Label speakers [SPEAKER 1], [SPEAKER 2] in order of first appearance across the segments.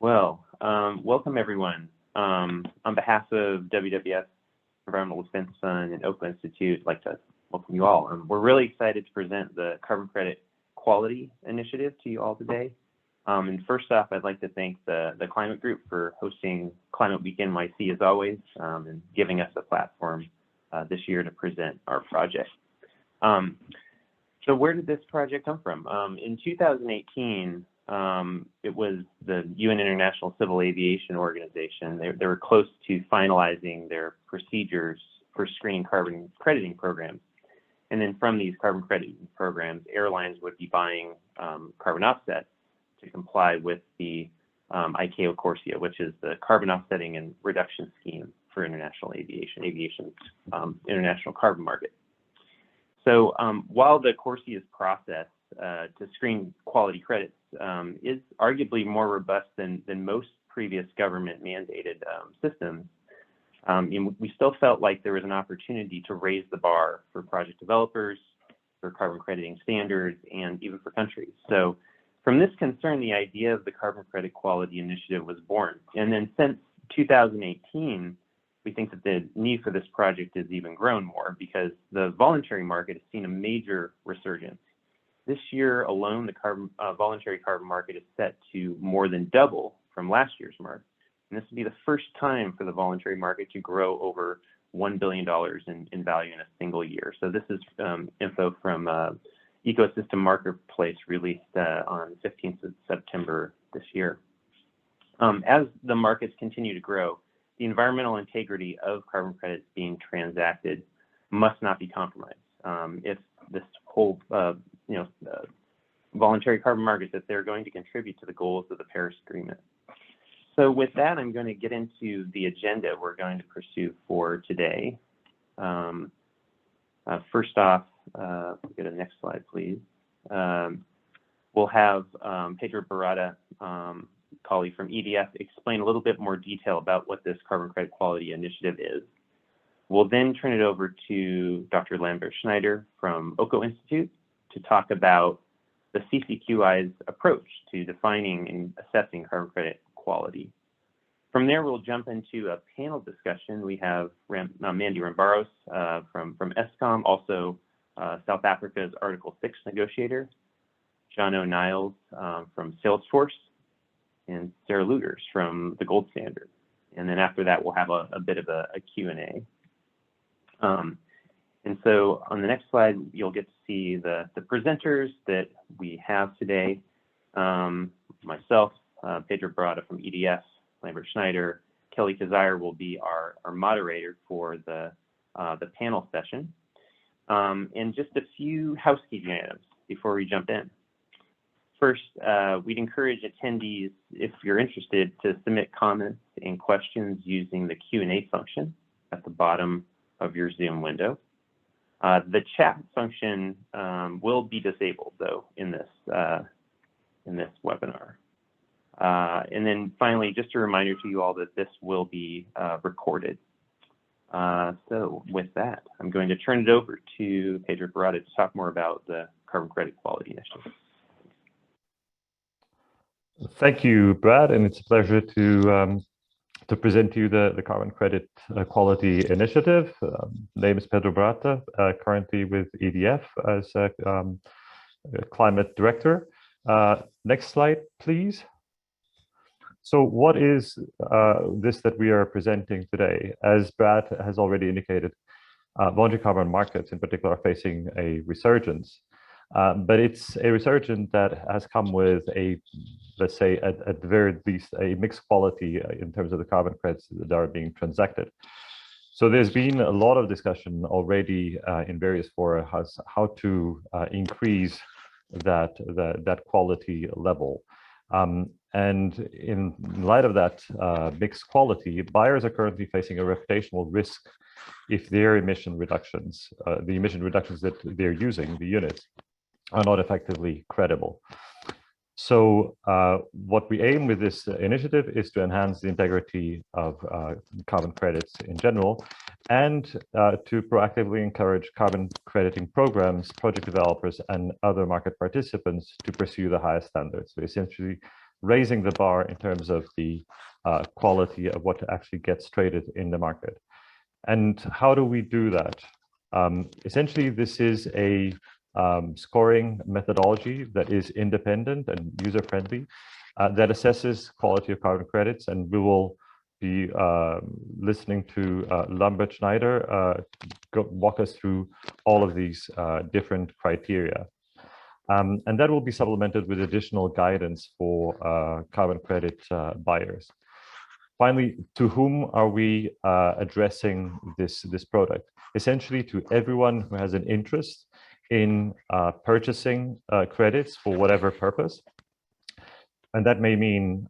[SPEAKER 1] Welcome everyone. On behalf of WWF, Environmental Defense Fund, and Oeko-Institute, I'd like to welcome you all. We're really excited to present the Carbon Credit Quality Initiative to you all today. And first off, I'd like to thank the Climate Group for hosting Climate Week NYC as always, and giving us a platform this year to present our project. So where did this project come from? In 2018, it was the UN International Civil Aviation Organization. They were close to finalizing their procedures for screening carbon crediting programs. And then from these carbon crediting programs, airlines would be buying carbon offsets to comply with the ICAO CORSIA, which is the carbon offsetting and reduction scheme for international aviation's international carbon market. So while the CORSIA's process to screen quality credits is arguably more robust than most previous government mandated systems, we still felt like there was an opportunity to raise the bar for project developers, for carbon crediting standards, and even for countries. So from this concern, the idea of the Carbon Credit Quality Initiative was born. And then since 2018, we think that the need for this project has even grown more because the voluntary market has seen a major resurgence. This year alone, the voluntary carbon market is set to more than double from last year's mark. And this will be the first time for the voluntary market to grow over $1 billion in value in a single year. So this is info from Ecosystem Marketplace released on 15th of September this year. As the markets continue to grow, the environmental integrity of carbon credits being transacted must not be compromised. If this whole voluntary carbon market, that they're going to contribute to the goals of the Paris Agreement. So with that, I'm going to get into the agenda we're going to pursue for today. First off, get a next slide, please. We'll have Pedro Barata, colleague from EDF, explain a little bit more detail about what this Carbon Credit Quality Initiative is. We'll then turn it over to Dr. Lambert Schneider from Oeko-Institut to talk about the CCQI's approach to defining and assessing carbon credit quality. From there, we'll jump into a panel discussion. We have Mandy Rambaros from ESCOM, also South Africa's Article 6 negotiator, John O'Niles from Salesforce, and Sarah Luters from the Gold Standard. And then after that, we'll have a bit of a Q&A. And so on the next slide, you'll get to see the presenters that we have today. Myself, Pedro Barata from EDF, Lambert Schneider, Kelly Kazire will be our moderator for the panel session. And just a few housekeeping items before we jump in. First, we'd encourage attendees, if you're interested, to submit comments and questions using the Q&A function at the bottom of your Zoom window. The chat function will be disabled, though, in this webinar. And then finally, just a reminder to you all that this will be recorded. So with that, I'm going to turn it over to Pedro Barata to talk more about the Carbon Credit Quality Initiative.
[SPEAKER 2] Thank you, Brad, and it's a pleasure to present to you the Carbon Credit Quality Initiative. Name is Pedro Barata, currently with EDF as a climate director. Next slide, please. So what is this that we are presenting today? As Brad has already indicated, voluntary carbon markets in particular are facing a resurgence. But it's a resurgence that has come with a, let's say, at the very least, a mixed quality in terms of the carbon credits that are being transacted. So there's been a lot of discussion already in various fora as how to increase that quality level. And in light of that mixed quality, buyers are currently facing a reputational risk if their emission reductions, the emission reductions that they're using, the units, are not effectively credible. So what we aim with this initiative is to enhance the integrity of carbon credits in general, and to proactively encourage carbon crediting programs, project developers, and other market participants to pursue the highest standards. So essentially raising the bar in terms of the quality of what actually gets traded in the market. And how do we do that? Essentially, this is a scoring methodology that is independent and user-friendly, that assesses quality of carbon credits, and we will be listening to Lambert Schneider walk us through all of these different criteria. And that will be supplemented with additional guidance for carbon credit buyers. Finally, to whom are we addressing this product? Essentially to everyone who has an interest in purchasing credits for whatever purpose. And that may mean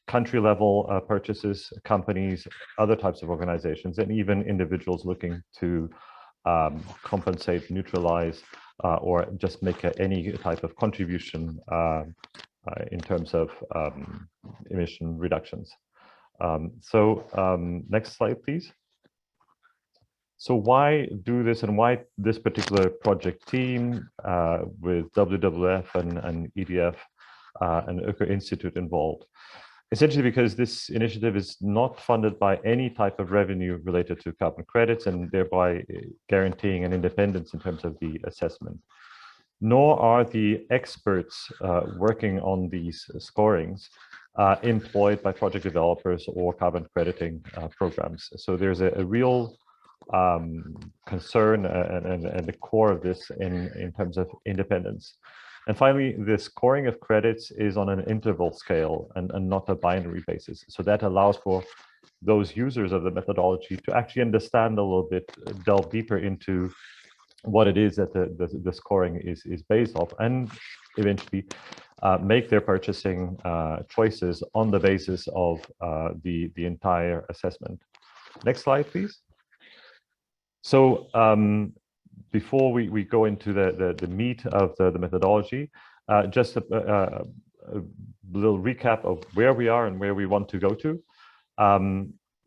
[SPEAKER 2] country level purchases, companies, other types of organizations, and even individuals looking to compensate, neutralize, or just make any type of contribution in terms of emission reductions. Next slide, please. So why do this, and why this particular project team with WWF and EDF and Oeko-Institut involved? Essentially because this initiative is not funded by any type of revenue related to carbon credits, and thereby guaranteeing an independence in terms of the assessment. Nor are the experts working on these scorings employed by project developers or carbon crediting programs. So there's a real concern and the core of this in terms of independence. And finally, the scoring of credits is on an interval scale and not a binary basis. So that allows for those users of the methodology to actually understand a little bit, delve deeper into what it is that the scoring is based off, and eventually make their purchasing choices on the basis of the entire assessment. Next slide, please. So before we go into the meat of the methodology, just a little recap of where we are and where we want to go to.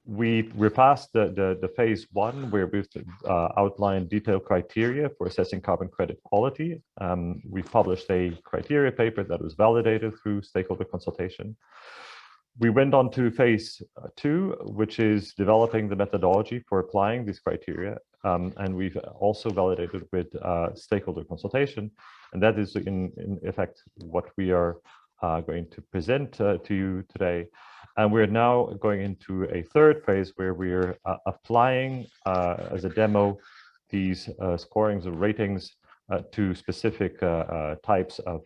[SPEAKER 2] We're past the phase one, where we've outlined detailed criteria for assessing carbon credit quality. We've published a criteria paper that was validated through stakeholder consultation. We went on to phase two, which is developing the methodology for applying these criteria. And we've also validated with stakeholder consultation. And that is in effect what we are going to present to you today. And we're now going into a third phase where we're applying as a demo these scorings or ratings to specific types of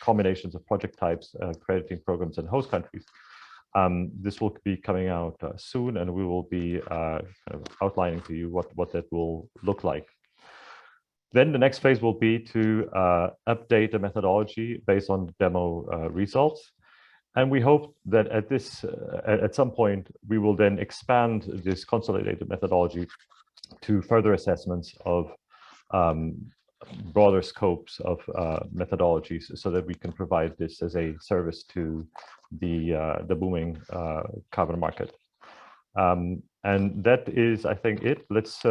[SPEAKER 2] combinations of project types, crediting programs, and host countries. This will be coming out soon, and we will be kind of outlining to you what that will look like. Then the next phase will be to update the methodology based on demo results. And we hope that at some point, we will then expand this consolidated methodology to further assessments of broader scopes of methodologies, so that we can provide this as a service to the booming carbon market. And that is, I think, it. Let's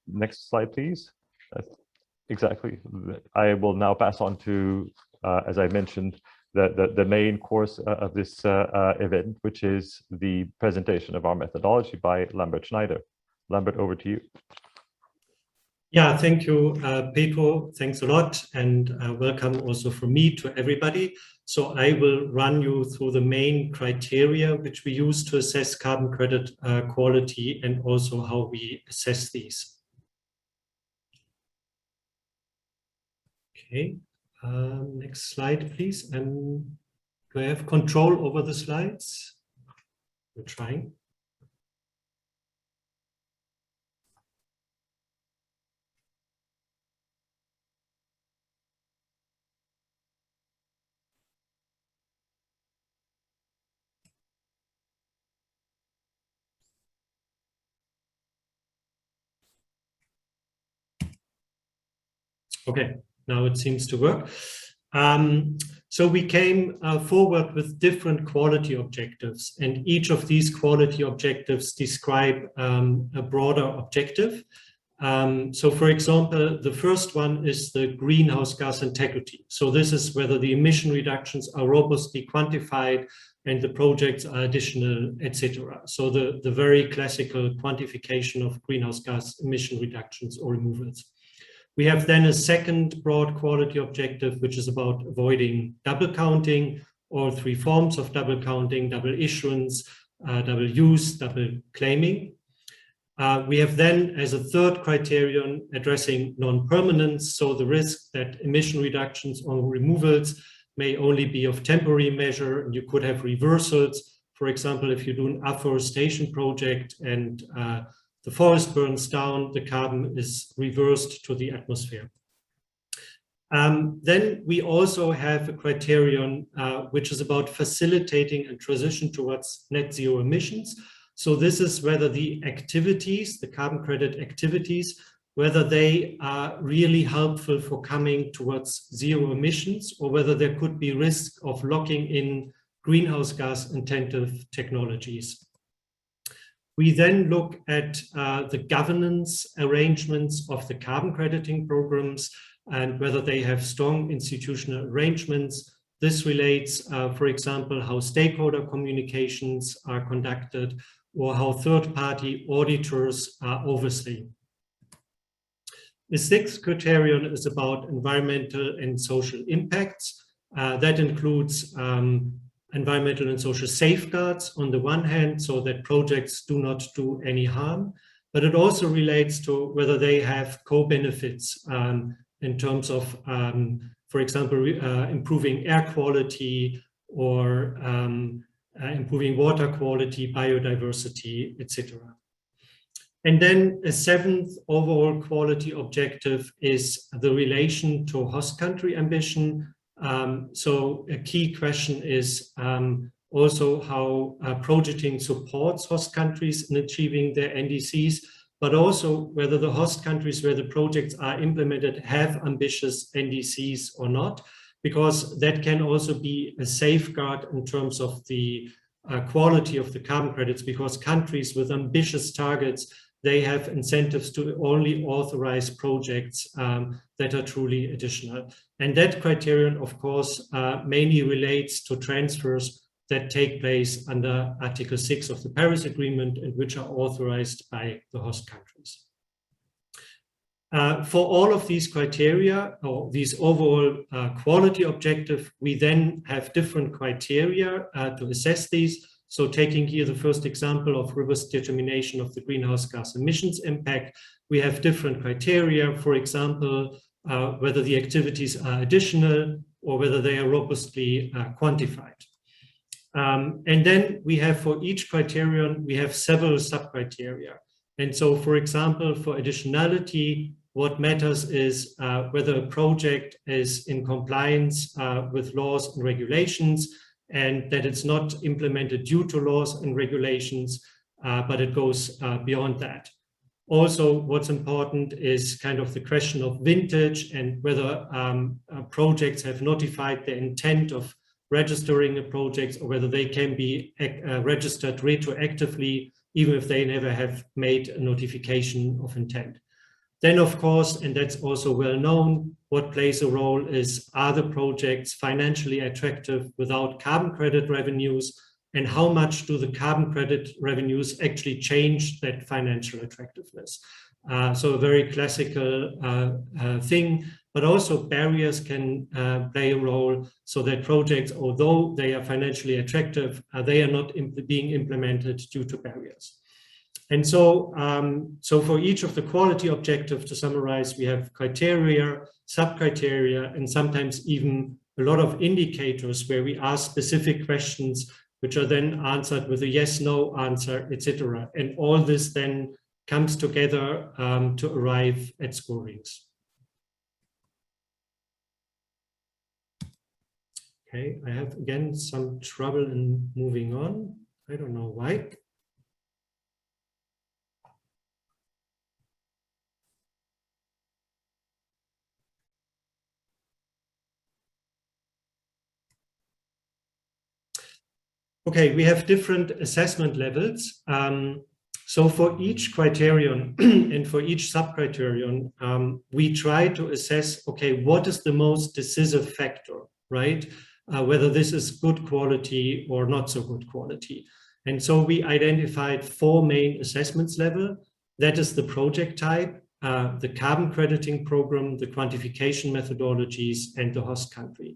[SPEAKER 2] next slide, please. Exactly. I will now pass on to, as I mentioned, the main course of this event, which is the presentation of our methodology by Lambert Schneider. Lambert, over to you.
[SPEAKER 3] Yeah, thank you, Pedro. Thanks a lot, and welcome also from me to everybody. So I will run you through the main criteria which we use to assess carbon credit quality, and also how we assess these. Okay, next slide, please. And do I have control over the slides? We're trying. Okay, now it seems to work. So we came forward with different quality objectives, and each of these quality objectives describe a broader objective. So for example, the first one is the greenhouse gas integrity. So this is whether the emission reductions are robustly quantified and the projects are additional, etc. So the very classical quantification of greenhouse gas emission reductions or removals. We have then a second broad quality objective, which is about avoiding double counting, all three forms of double counting: double issuance, double use, double claiming. We have then, as a third criterion, addressing non-permanence, so the risk that emission reductions or removals may only be of temporary measure, and you could have reversals. For example, if you do an afforestation project and the forest burns down, the carbon is reversed to the atmosphere. Then we also have a criterion which is about facilitating a transition towards net zero emissions. So this is whether the activities, the carbon credit activities, whether they are really helpful for coming towards zero emissions, or whether there could be risk of locking in greenhouse gas intensive technologies. We then look at the governance arrangements of the carbon crediting programs and whether they have strong institutional arrangements. This relates, for example, how stakeholder communications are conducted or how third-party auditors are overseen. The sixth criterion is about environmental and social impacts. That includes environmental and social safeguards on the one hand, so that projects do not do any harm, but it also relates to whether they have co-benefits in terms of, for example, improving air quality or improving water quality, biodiversity, etc. And then a seventh overall quality objective is the relation to host country ambition. So a key question is also how projecting supports host countries in achieving their NDCs, but also whether the host countries where the projects are implemented have ambitious NDCs or not, because that can also be a safeguard in terms of the quality of the carbon credits, because countries with ambitious targets, they have incentives to only authorize projects that are truly additional. And that criterion, of course, mainly relates to transfers that take place under Article 6 of the Paris Agreement and which are authorized by the host countries. For all of these criteria, or these overall quality objective, we then have different criteria to assess these. So taking here the first example of robust determination of the greenhouse gas emissions impact, we have different criteria, for example, whether the activities are additional or whether they are robustly quantified. And then we have for each criterion, we have several sub-criteria. And so, for example, for additionality, what matters is whether a project is in compliance with laws and regulations, and that it's not implemented due to laws and regulations, but it goes beyond that. Also, what's important is kind of the question of vintage and whether projects have notified their intent of registering a project, or whether they can be registered retroactively, even if they never have made a notification of intent. Then, of course, and that's also well known, what plays a role is, are the projects financially attractive without carbon credit revenues, and how much do the carbon credit revenues actually change that financial attractiveness? So a very classical thing, but also barriers can play a role, so that projects, although they are financially attractive, they are not being implemented due to barriers. And so, so for each of the quality objectives, to summarize, we have criteria, sub-criteria, and sometimes even a lot of indicators where we ask specific questions, which are then answered with a yes, no answer, etc. And all this then comes together to arrive at scorings. Okay, I have again some trouble in moving on. I don't know why. Okay, we have different assessment levels. So for each criterion and for each sub-criterion, we try to assess, okay, what is the most decisive factor, right? Whether this is good quality or not so good quality. And so we identified 4 main assessments level. That is the project type, the carbon crediting program, the quantification methodologies, and the host country.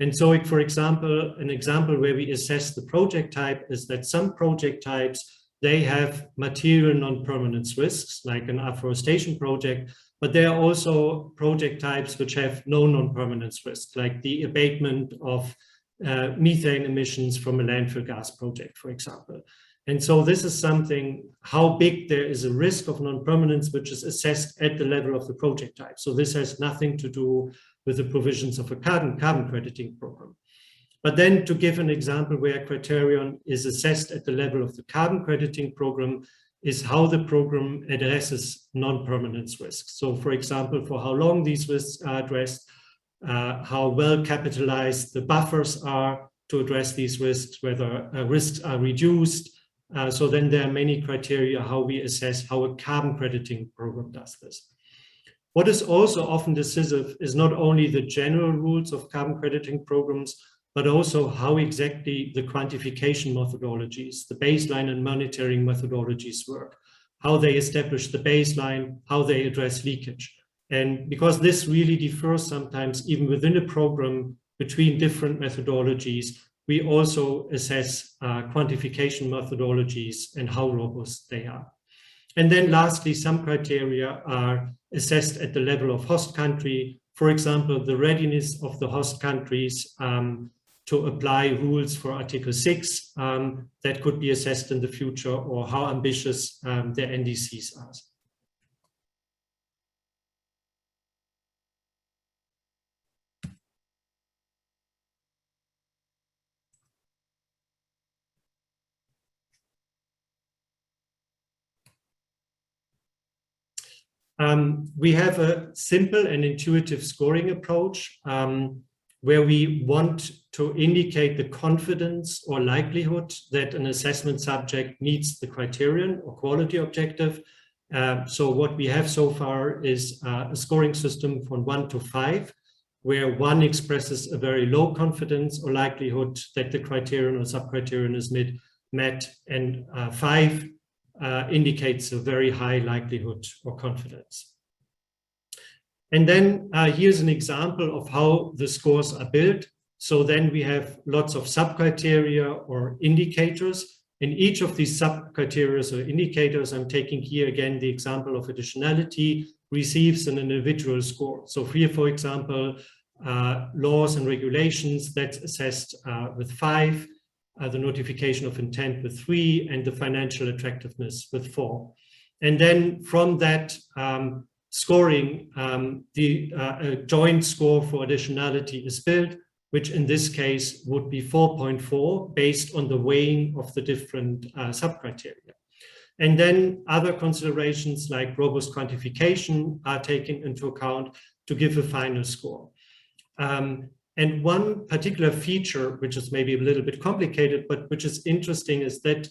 [SPEAKER 3] And so, for example, an example where we assess the project type is that some project types, they have material non-permanence risks, like an afforestation project, but there are also project types which have no non-permanence risk, like the abatement of methane emissions from a landfill gas project, for example. And so this is something, how big there is a risk of non-permanence, which is assessed at the level of the project type. So this has nothing to do with the provisions of a carbon crediting program. But then to give an example where a criterion is assessed at the level of the carbon crediting program is how the program addresses non-permanence risks. So for example, for how long these risks are addressed, how well capitalized the buffers are to address these risks, whether risks are reduced. So then there are many criteria how we assess how a carbon crediting program does this. What is also often decisive is not only the general rules of carbon crediting programs, but also how exactly the quantification methodologies, the baseline and monitoring methodologies work, how they establish the baseline, how they address leakage. And because this really differs sometimes even within a program between different methodologies, we also assess quantification methodologies and how robust they are. And then lastly, some criteria are assessed at the level of host country. For example, the readiness of the host countries to apply rules for Article 6 that could be assessed in the future, or how ambitious their NDCs are. We have a simple and intuitive scoring approach where we want to indicate the confidence or likelihood that an assessment subject meets the criterion or quality objective. So what we have so far is a scoring system from 1 to 5, where 1 expresses a very low confidence or likelihood that the criterion or subcriterion is met, and 5 indicates a very high likelihood or confidence. And then here's an example of how the scores are built. So then we have lots of subcriteria or indicators. In each of these subcriteria or indicators, I'm taking here again the example of additionality, receives an individual score. So here, for example, laws and regulations, that's assessed with 5. The notification of intent with 3, and the financial attractiveness with 4. And then from that scoring, the joint score for additionality is built, which in this case would be 4.4 based on the weighing of the different subcriteria. And then other considerations like robust quantification are taken into account to give a final score. And one particular feature, which is maybe a little bit complicated, but which is interesting, is that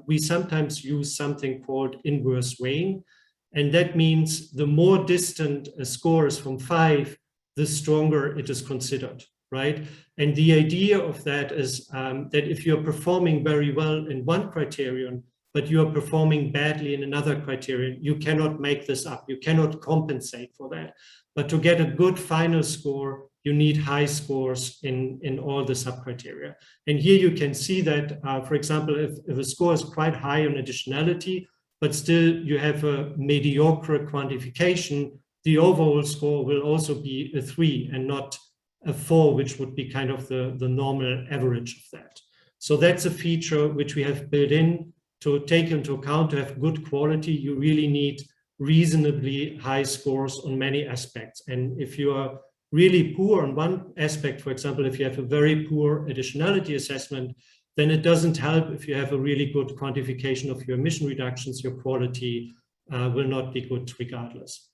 [SPEAKER 3] we sometimes use something called inverse weighing. And that means the more distant a score is from 5, the stronger it is considered, right? And the idea of that is that if you're performing very well in one criterion, but you are performing badly in another criterion, you cannot make this up. You cannot compensate for that. But to get a good final score, you need high scores in all the subcriteria. And here you can see that, for example, if a score is quite high on additionality, but still you have a mediocre quantification, the overall score will also be a 3 and not a 4, which would be kind of the normal average of that. So that's a feature which we have built in to take into account. To have good quality, you really need reasonably high scores on many aspects. And if you are really poor on one aspect, for example, if you have a very poor additionality assessment, then it doesn't help if you have a really good quantification of your emission reductions, your quality will not be good regardless.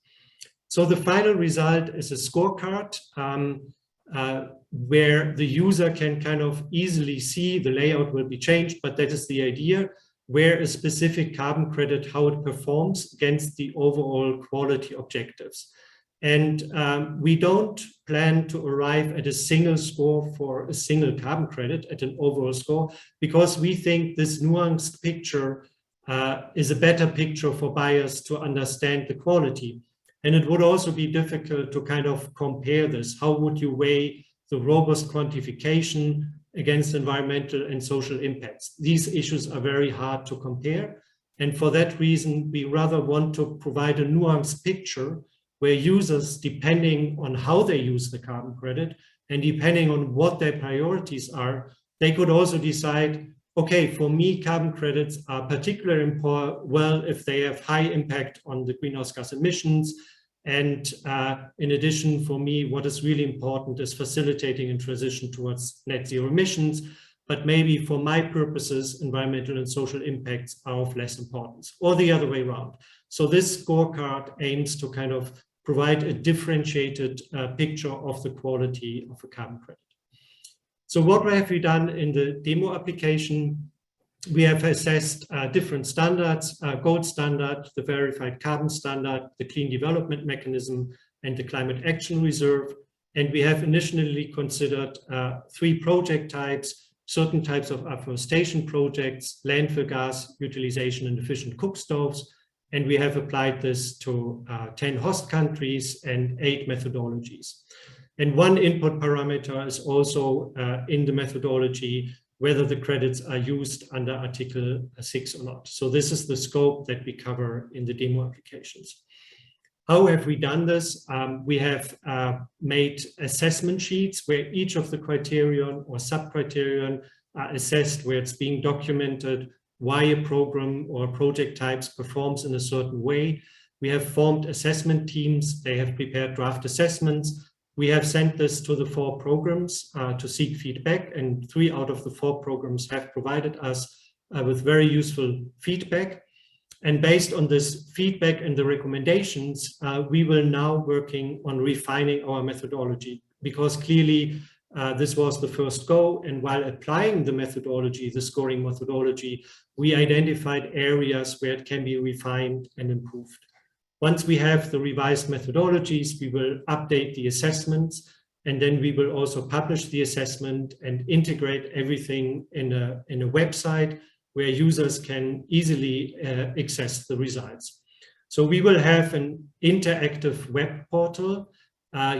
[SPEAKER 3] So the final result is a scorecard where the user can kind of easily see. The layout will be changed, but that is the idea, where a specific carbon credit, how it performs against the overall quality objectives. And we don't plan to arrive at a single score for a single carbon credit at an overall score, because we think this nuanced picture is a better picture for buyers to understand the quality. And it would also be difficult to kind of compare this. How would you weigh the robust quantification against environmental and social impacts? These issues are very hard to compare. And for that reason, we rather want to provide a nuanced picture where users, depending on how they use the carbon credit and depending on what their priorities are, they could also decide, okay, for me, carbon credits are particularly important, well, if they have high impact on the greenhouse gas emissions. And in addition, for me, what is really important is facilitating a transition towards net zero emissions. But maybe for my purposes, environmental and social impacts are of less importance, or the other way around. So this scorecard aims to kind of provide a differentiated picture of the quality of a carbon credit. So what have we done in the demo application? We have assessed different standards, gold standard, the verified carbon standard, the clean development mechanism, and the climate action reserve. And we have initially considered 3 project types, certain types of afforestation projects, landfill gas utilization and efficient cook stoves. And we have applied this to 10 host countries and 8 methodologies. And one input parameter is also in the methodology, whether the credits are used under Article 6 or not. So this is the scope that we cover in the demo applications. How have we done this? We have made assessment sheets where each of the criterion or sub-criterion are assessed, where it's being documented, why a program or project types performs in a certain way. We have formed assessment teams. They have prepared draft assessments. We have sent this to the 4 programs to seek feedback, and 3 out of the 4 programs have provided us with very useful feedback. And based on this feedback and the recommendations, we will now working on refining our methodology, because clearly this was the first go. And while applying the methodology, the scoring methodology, we identified areas where it can be refined and improved. Once we have the revised methodologies, we will update the assessments, and then we will also publish the assessment and integrate everything in a website where users can easily access the results. So we will have an interactive web portal.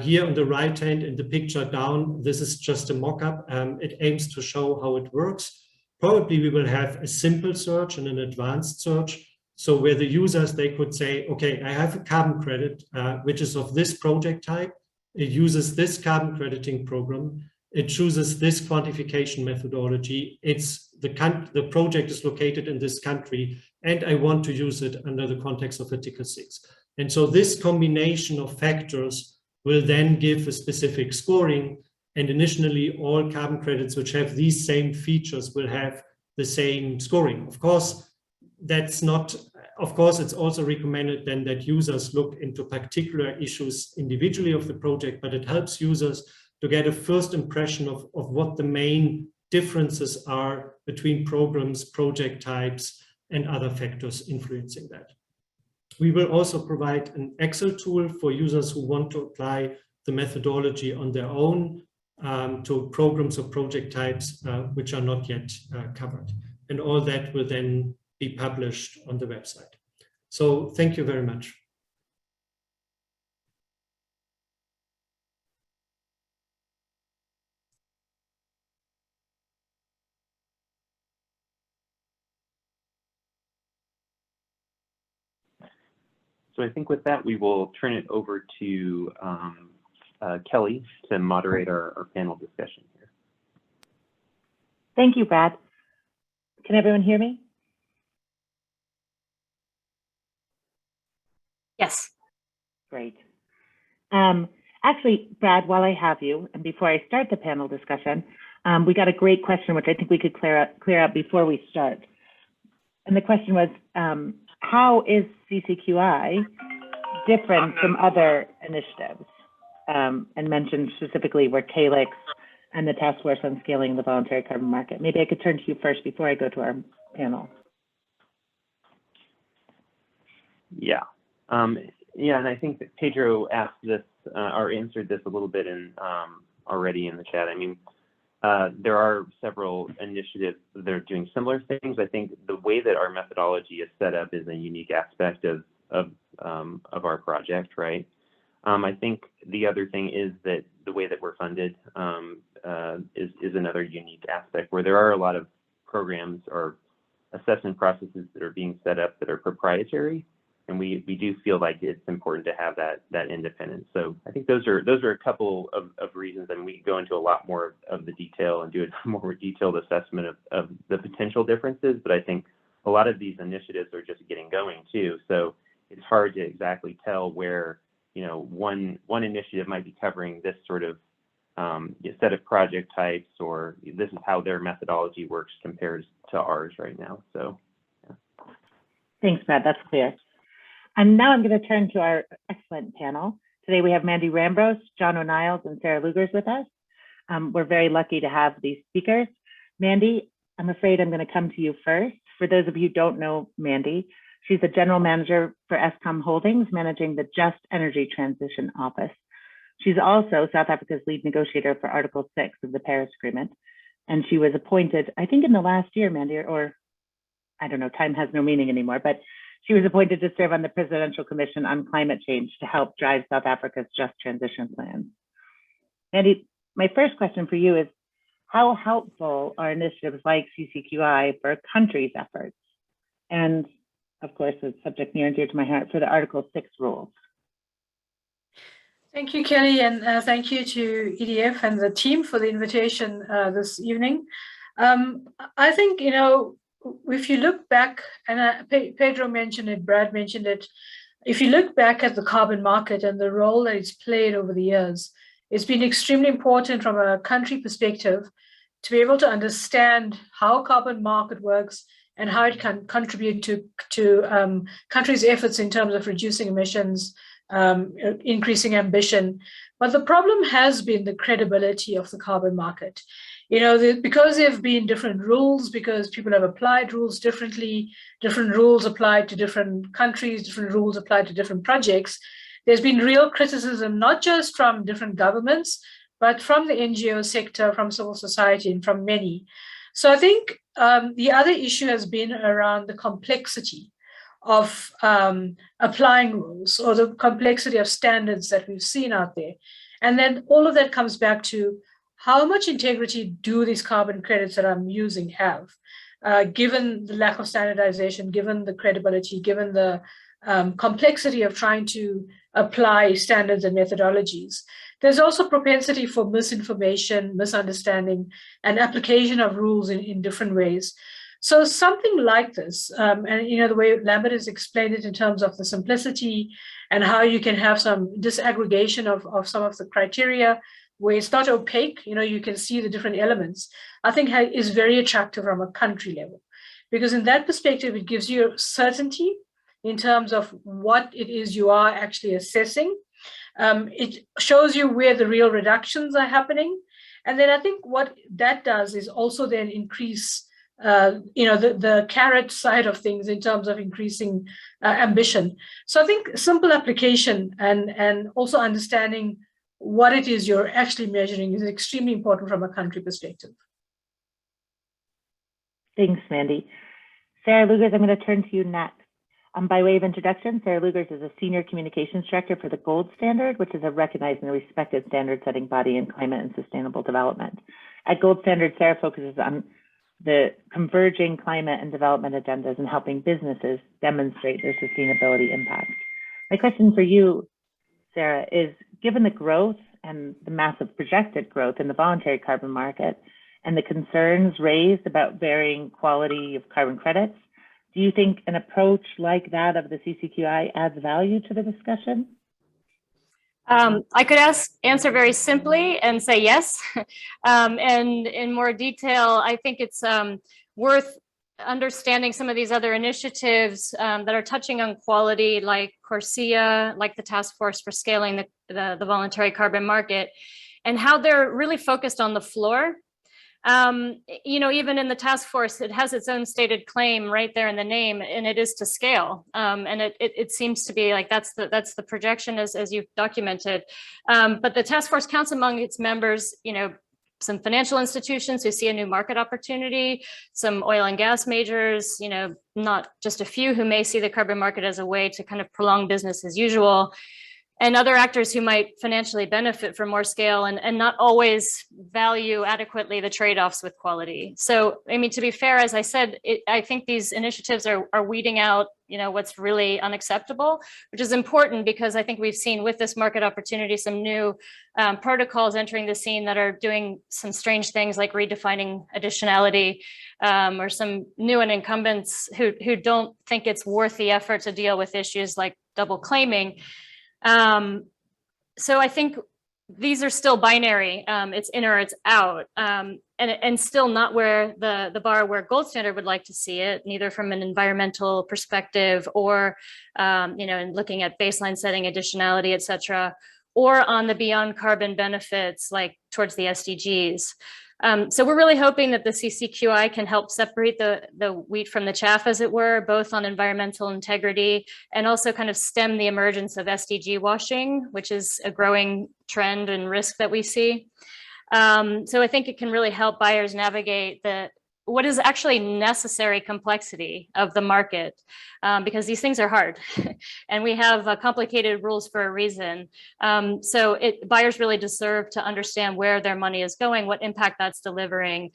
[SPEAKER 3] Here on the right hand in the picture down, this is just a mock-up. It aims to show how it works. Probably we will have a simple search and an advanced search. So where the users, they could say, okay, I have a carbon credit, which is of this project type. It uses this carbon crediting program. It chooses this quantification methodology. The project is located in this country, and I want to use it under the context of Article 6. And so this combination of factors will then give a specific scoring. And initially, all carbon credits which have these same features will have the same scoring. Of course, it's also recommended then that users look into particular issues individually of the project, but it helps users to get a first impression of what the main differences are between programs, project types, and other factors influencing that. We will also provide an Excel tool for users who want to apply the methodology on their own to programs or project types which are not yet covered. And all that will then be published on the website. So thank you very much.
[SPEAKER 1] So I think with that, we will turn it over to Kelly to moderate our panel discussion here.
[SPEAKER 4] Thank you, Brad. Can everyone hear me?
[SPEAKER 5] Yes.
[SPEAKER 4] Great. Actually, Brad, while I have you, and before I start the panel discussion, we got a great question, which I think we could clear up before we start. And the question was, how is CCQI different from other initiatives? And mentioned specifically were Calyx and the Task Force on Scaling the Voluntary Carbon Market. Maybe I could turn to you first before I go to our panel.
[SPEAKER 1] Yeah. Yeah, and I think that Pedro asked this or answered this a little bit in already in the chat. I mean, there are several initiatives that are doing similar things. I think the way that our methodology is set up is a unique aspect of our project, right? I think the other thing is that the way that we're funded is another unique aspect, where there are a lot of programs or assessment processes that are being set up that are proprietary, and we do feel like it's important to have that independence. So I think those are a couple of reasons, and we go into a lot more of the detail and do a more detailed assessment of the potential differences. But I think a lot of these initiatives are just getting going too, so it's hard to exactly tell where, you know, one initiative might be covering this sort of set of project types, or this is how their methodology works compared to ours right now. So, yeah.
[SPEAKER 4] Thanks, Brad. That's clear. And now I'm going to turn to our excellent panel. Today we have Mandy Rambros, John O'Niles, and Sarah Lugers with us. We're very lucky to have these speakers. Mandy, I'm afraid I'm going to come to you first. For those of you who don't know Mandy, she's the general manager for Eskom Holdings, managing the Just Energy Transition Office. She's also South Africa's lead negotiator for Article 6 of the Paris Agreement. And she was appointed, I think in the last year, Mandy, or I don't know, time has no meaning anymore, but she was appointed to serve on the Presidential Commission on Climate Change to help drive South Africa's just transition plan. Mandy, my first question for you is, how helpful are initiatives like CCQI for a country's efforts? And of course, a subject near and dear to my heart, for the Article 6 rules.
[SPEAKER 5] Thank you, Kelly, and thank you to EDF and the team for the invitation this evening. I think, you know, if you look back, and Pedro mentioned it, Brad mentioned it, if you look back at the carbon market and the role that it's played over the years, it's been extremely important from a country perspective to be able to understand how carbon market works and how it can contribute to countries' efforts in terms of reducing emissions, increasing ambition. But the problem has been the credibility of the carbon market. You know, because there have been different rules, because people have applied rules differently, different rules applied to different countries, different rules applied to different projects, there's been real criticism, not just from different governments, but from the NGO sector, from civil society, and from many. So I think the other issue has been around the complexity of applying rules, or the complexity of standards that we've seen out there. And then all of that comes back to how much integrity do these carbon credits that I'm using have, given the lack of standardization, given the credibility, given the complexity of trying to apply standards and methodologies. There's also propensity for misinformation, misunderstanding, and application of rules in different ways. So something like this, and you know, the way Lambert has explained it in terms of the simplicity and how you can have some disaggregation of some of the criteria where it's not opaque, you know, you can see the different elements, I think is very attractive from a country level. Because in that perspective, it gives you certainty in terms of what it is you are actually assessing. It shows you where the real reductions are happening. And then I think what that does is also then increase you know, the carrot side of things in terms of increasing ambition. So I think simple application and also understanding what it is you're actually measuring is extremely important from a country perspective.
[SPEAKER 4] Thanks, Mandy. Sarah Lugers, I'm going to turn to you next. By way of introduction, Sarah Lugers is a Senior Communications Director for the Gold Standard, which is a recognized and respected standard-setting body in climate and sustainable development. At Gold Standard, Sarah focuses on the converging climate and development agendas and helping businesses demonstrate their sustainability impact. My question for you, Sarah, is given the growth and the massive projected growth in the voluntary carbon market and the concerns raised about varying quality of carbon credits, do you think an approach like that of the CCQI adds value to the discussion?
[SPEAKER 6] I could answer very simply and say yes. And in more detail, I think it's worth understanding some of these other initiatives that are touching on quality, like CORSIA, like the Task Force for Scaling the Voluntary Carbon Market, and how they're really focused on the floor You know, even in the task force, it has its own stated claim right there in the name, and it is to scale. And it seems to be like that's the projection as you've documented. But the task force counts among its members, you know, some financial institutions who see a new market opportunity, some oil and gas majors, you know, not just a few who may see the carbon market as a way to kind of prolong business as usual, and other actors who might financially benefit from more scale and not always value adequately the trade-offs with quality. So, I mean, to be fair, as I said, I think these initiatives are weeding out, you know, what's really unacceptable, which is important because I think we've seen with this market opportunity some new protocols entering the scene that are doing some strange things like redefining additionality, or some new and incumbents who don't think it's worth the effort to deal with issues like double claiming. So I think these are still binary. It's in or it's out, and still not where the bar where gold standard would like to see it, neither from an environmental perspective or, you know, in looking at baseline setting, additionality, et cetera, or on the beyond carbon benefits, like towards the SDGs. So we're really hoping that the CCQI can help separate the wheat from the chaff, as it were, both on environmental integrity and also kind of stem the emergence of SDG washing, which is a growing trend and risk that we see. So I think it can really help buyers navigate what is actually necessary complexity of the market, because these things are hard and we have complicated rules for a reason. So buyers really deserve to understand where their money is going, what impact that's delivering,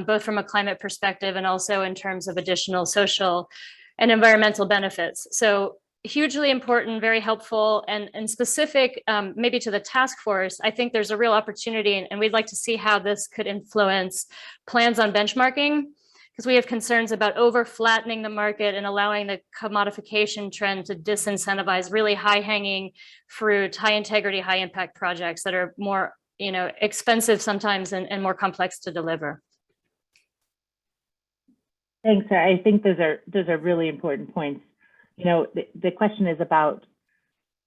[SPEAKER 6] both from a climate perspective and also in terms of additional social and environmental benefits. So hugely important, very helpful, and specific maybe to the task force. I think there's a real opportunity, and we'd like to see how this could influence plans on benchmarking, because we have concerns about over flattening the market and allowing the commodification trend to disincentivize really high hanging fruit, high integrity, high impact projects that are more, you know, expensive sometimes and more complex to deliver.
[SPEAKER 4] Thanks, Sarah. I think those are really important points. You know, the question is about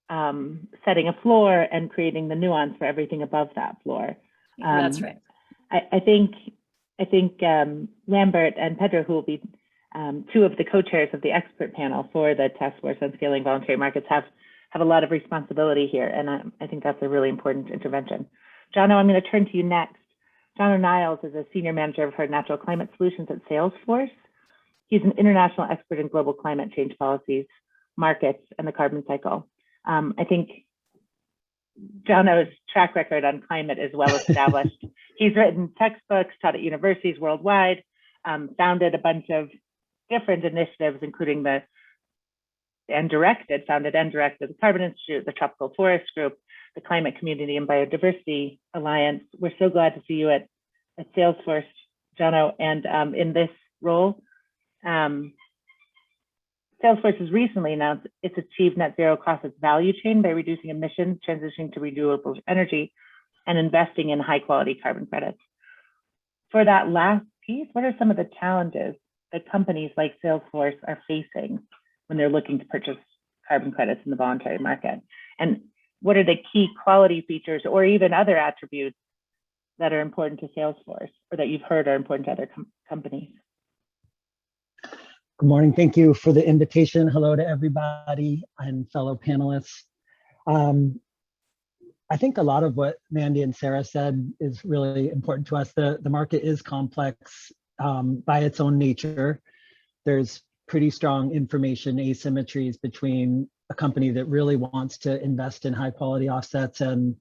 [SPEAKER 4] setting a floor and creating the nuance for everything above that floor.
[SPEAKER 6] That's right.
[SPEAKER 4] I think Lambert and Pedro, who will be two of the co-chairs of the expert panel for the Task Force on Scaling Voluntary Markets, have a lot of responsibility here, and I think that's a really important intervention. Jono, I'm going to turn to you next. Jono Niles is a senior manager for natural climate solutions at Salesforce. He's an international expert in global climate change policies, markets, and the carbon cycle. I think Jono's track record on climate is well established. He's written textbooks, taught at universities worldwide, founded a bunch of different initiatives, including founded and directed the Carbon Institute, the Tropical Forest Group, the Climate Community and Biodiversity Alliance. We're so glad to see you at Salesforce, Jono, and in this role. Salesforce has recently announced it's achieved net zero across its value chain by reducing emissions, transitioning to renewable energy, and investing in high quality carbon credits. For that last piece, what are some of the challenges that companies like Salesforce are facing when they're looking to purchase carbon credits in the voluntary market? And what are the key quality features or even other attributes that are important to Salesforce or that you've heard are important to other companies?
[SPEAKER 7] Good morning. Thank you for the invitation. Hello to everybody and fellow panelists. I think a lot of what Mandy and Sarah said is really important to us. The market is complex by its own nature. There's pretty strong information asymmetries between a company that really wants to invest in high quality offsets and,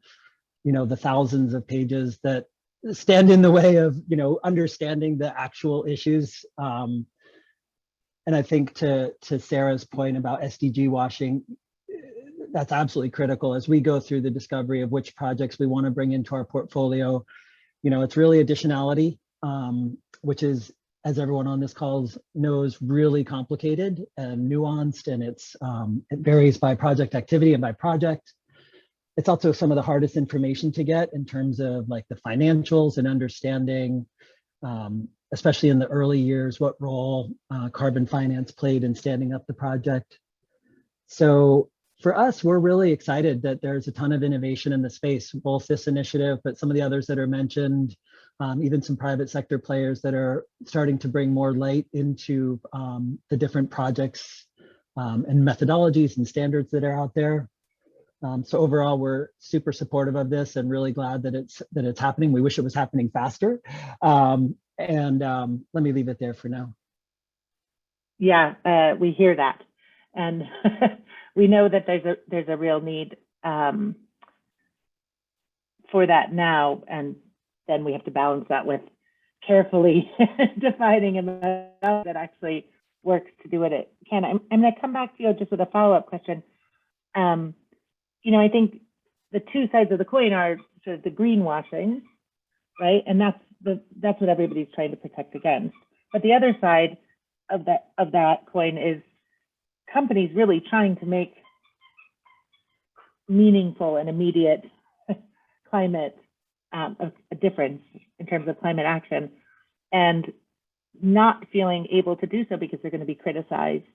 [SPEAKER 7] you know, the thousands of pages that stand in the way of, you know, understanding the actual issues. And I think to Sarah's point about SDG washing, that's absolutely critical as we go through the discovery of which projects we want to bring into our portfolio. You know, it's really additionality, which is, as everyone on this call knows, really complicated and nuanced, and it varies by project activity and by project. It's also some of the hardest information to get in terms of like the financials and understanding, especially in the early years, what role carbon finance played in standing up the project. So for us, we're really excited that there's a ton of innovation in the space, both this initiative, but some of the others that are mentioned, even some private sector players that are starting to bring more light into the different projects and methodologies and standards that are out there. So overall, we're super supportive of this and really glad that it's happening. We wish it was happening faster. Let me leave it there for now.
[SPEAKER 4] Yeah, we hear that, and we know that there's a real need for that now, and then we have to balance that with carefully defining a method that actually works to do what it can. I'm going to come back to you just with a follow-up question. You know, I think the two sides of the coin are sort of the greenwashing, right? And that's what everybody's trying to protect against. But the other side of that coin is companies really trying to make meaningful and immediate climate a difference in terms of climate action, and not feeling able to do so because they're going to be criticized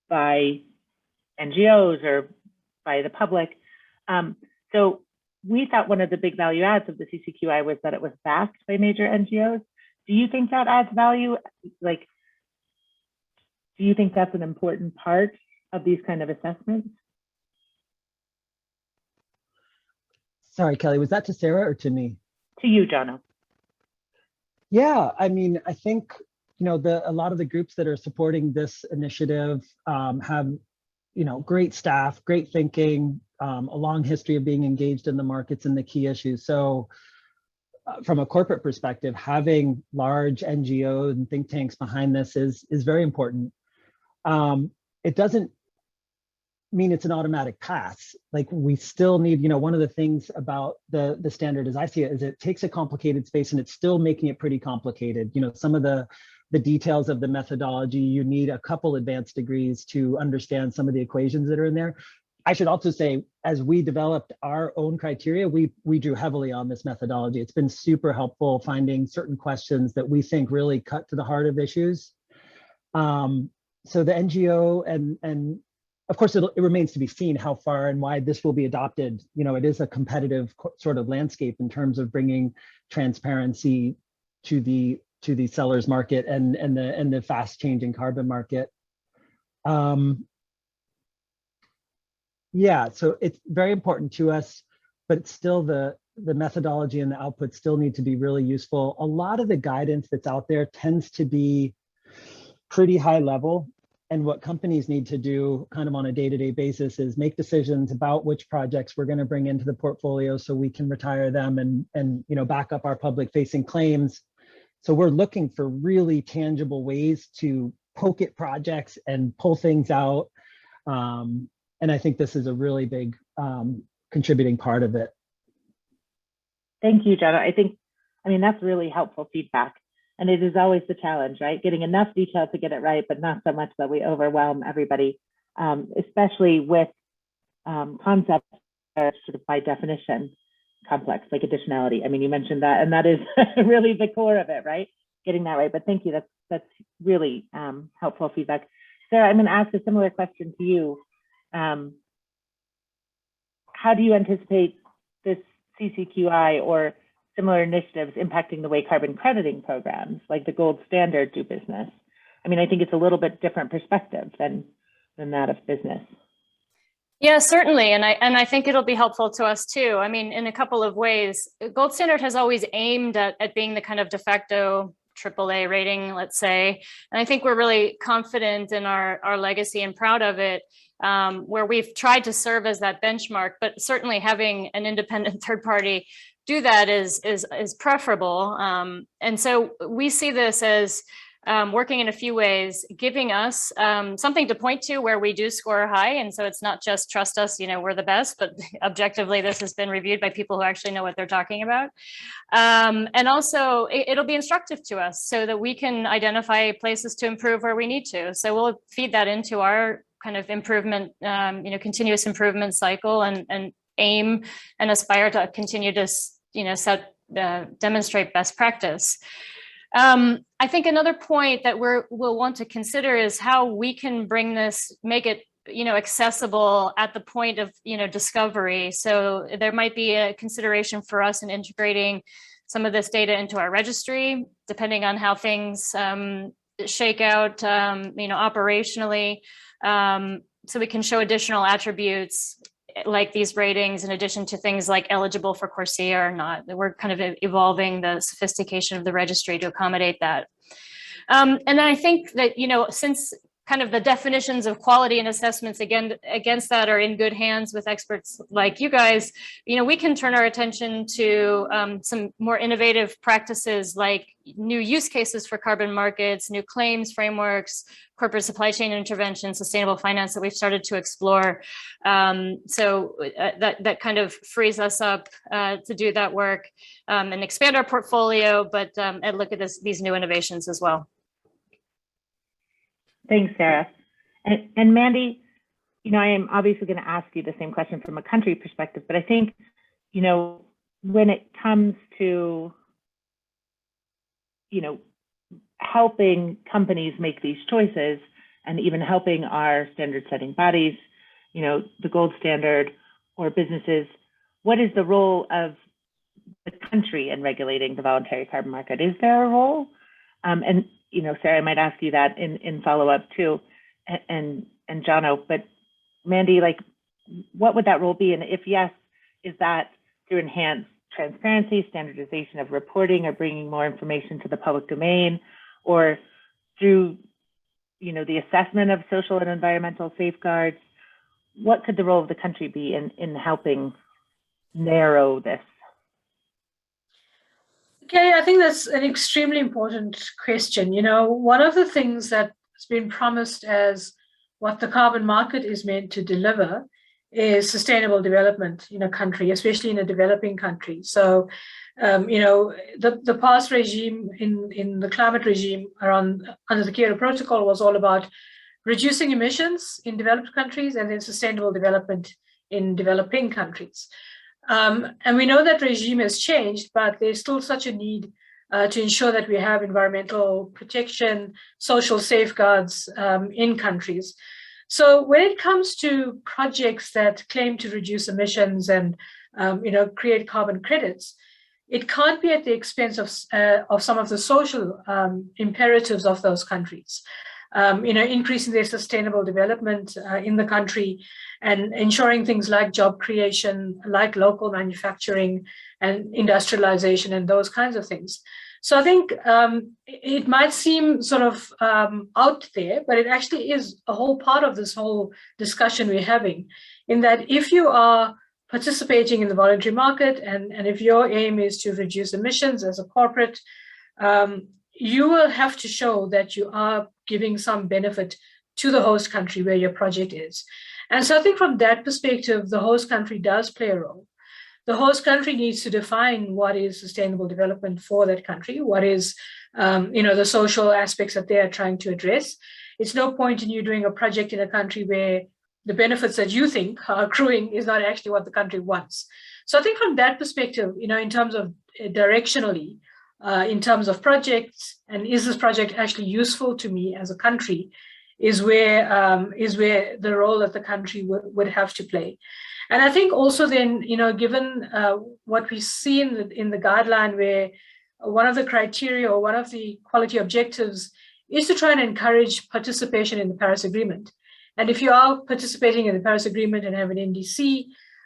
[SPEAKER 4] by NGOs or by the public. So we thought one of the big value adds of the CCQI was that it was backed by major NGOs. Do you think that adds value? Like, do you think that's an important part of these kind of assessments?
[SPEAKER 7] Sorry, Kelly, was that to Sarah or to me?
[SPEAKER 4] To you, Jono.
[SPEAKER 7] Yeah, I mean, I think, you know, a lot of the groups that are supporting this initiative have, you know, great staff, great thinking, a long history of being engaged in the markets and the key issues. So from a corporate perspective, having large NGOs and think tanks behind this is very important. It doesn't mean it's an automatic pass. Like, we still need, you know, one of the things about the standard as I see it is it takes a complicated space and it's still making it pretty complicated. You know, some of the details of the methodology, you need a couple advanced degrees to understand some of the equations that are in there. I should also say, as we developed our own criteria, we drew heavily on this methodology. It's been super helpful finding certain questions that we think really cut to the heart of issues. So the NGO and of course, it remains to be seen how far and wide this will be adopted. You know, it is a competitive sort of landscape in terms of bringing transparency to the seller's market and the fast changing carbon market. Yeah, so it's very important to us, but it's still the methodology and the output still need to be really useful. A lot of the guidance that's out there tends to be pretty high level. And what companies need to do kind of on a day-to-day basis is make decisions about which projects we're going to bring into the portfolio so we can retire them and you know, back up our public facing claims. So we're looking for really tangible ways to poke at projects and pull things out. And I think this is a really big contributing part of it.
[SPEAKER 4] Thank you, Jenna. I mean, that's really helpful feedback. And it is always the challenge, right? Getting enough detail to get it right, but not so much that we overwhelm everybody, especially with concepts that are sort of by definition complex, like additionality. I mean, you mentioned that, and that is really the core of it, right? Getting that right. But thank you. That's really helpful feedback. Sarah, I'm going to ask a similar question to you. How do you anticipate this CCQI or similar initiatives impacting the way carbon crediting programs like the gold standard do business? I mean, I think it's a little bit different perspective than that of business.
[SPEAKER 6] Yeah, certainly. And I think it'll be helpful to us too. I mean, in a couple of ways. Gold standard has always aimed at being the kind of de facto AAA rating, let's say. And I think we're really confident in our legacy and proud of it, where we've tried to serve as that benchmark, but certainly having an independent third party do that is preferable. And so we see this as working in a few ways, giving us something to point to where we do score high. And so it's not just trust us, you know, we're the best, but objectively, this has been reviewed by people who actually know what they're talking about. And also it'll be instructive to us so that we can identify places to improve where we need to. So we'll feed that into our kind of improvement, you know, continuous improvement cycle and aim and aspire to continue to, you know, demonstrate best practice. I think another point that we'll want to consider is how we can bring this, make it, you know, accessible at the point of, you know, discovery. So there might be a consideration for us in integrating some of this data into our registry, depending on how things shake out, operationally, so we can show additional attributes like these ratings, in addition to things like eligible for CORSIA or not. We're kind of evolving the sophistication of the registry to accommodate that. And then I think that, since kind of the definitions of quality and assessments against that are in good hands with experts like you guys, we can turn our attention to some more innovative practices like new use cases for carbon markets, new claims frameworks, corporate supply chain intervention, sustainable finance that we've started to explore. So that kind of frees us up to do that work and expand our portfolio, but and look at these new innovations as well.
[SPEAKER 4] Thanks, Sarah. And Mandy, I am obviously going to ask you the same question from a country perspective, but I think, when it comes to, helping companies make these choices and even helping our standard setting bodies, the gold standard or businesses, what is the role of the country in regulating the voluntary carbon market? Is there a role? And Sarah, I might ask you that in follow-up too, and Jono, but Mandy, what would that role be? And if yes, is that through enhanced transparency, standardization of reporting, or bringing more information to the public domain, or through, the assessment of social and environmental safeguards? What could the role of the country be in helping narrow this?
[SPEAKER 5] Okay, I think that's an extremely important question. One of the things that's been promised as what the carbon market is meant to deliver is sustainable development in a country, especially in a developing country. So, the past regime in the climate regime under the Kyoto Protocol was all about reducing emissions in developed countries and then sustainable development in developing countries. And we know that regime has changed, but there's still such a need to ensure that we have environmental protection, social safeguards in countries. So when it comes to projects that claim to reduce emissions and create carbon credits, it can't be at the expense of some of the social imperatives of those countries. Increasing their sustainable development in the country and ensuring things like job creation, like local manufacturing and industrialization and those kinds of things. So I think it might seem sort of out there, but it actually is a whole part of this whole discussion we're having, in that if you are participating in the voluntary market and if your aim is to reduce emissions as a corporate, you will have to show that you are giving some benefit to the host country where your project is. And so I think from that perspective, the host country does play a role. The host country needs to define what is sustainable development for that country, what is, the social aspects that they are trying to address. It's no point in you doing a project in a country where the benefits that you think are accruing is not actually what the country wants. So I think from that perspective, in terms of directionally, in terms of projects, and is this project actually useful to me as a country, is where the role that the country would have to play. And I think also then, given what we see in the guideline, where one of the criteria or one of the quality objectives is to try and encourage participation in the Paris Agreement. And if you are participating in the Paris Agreement and have an NDC,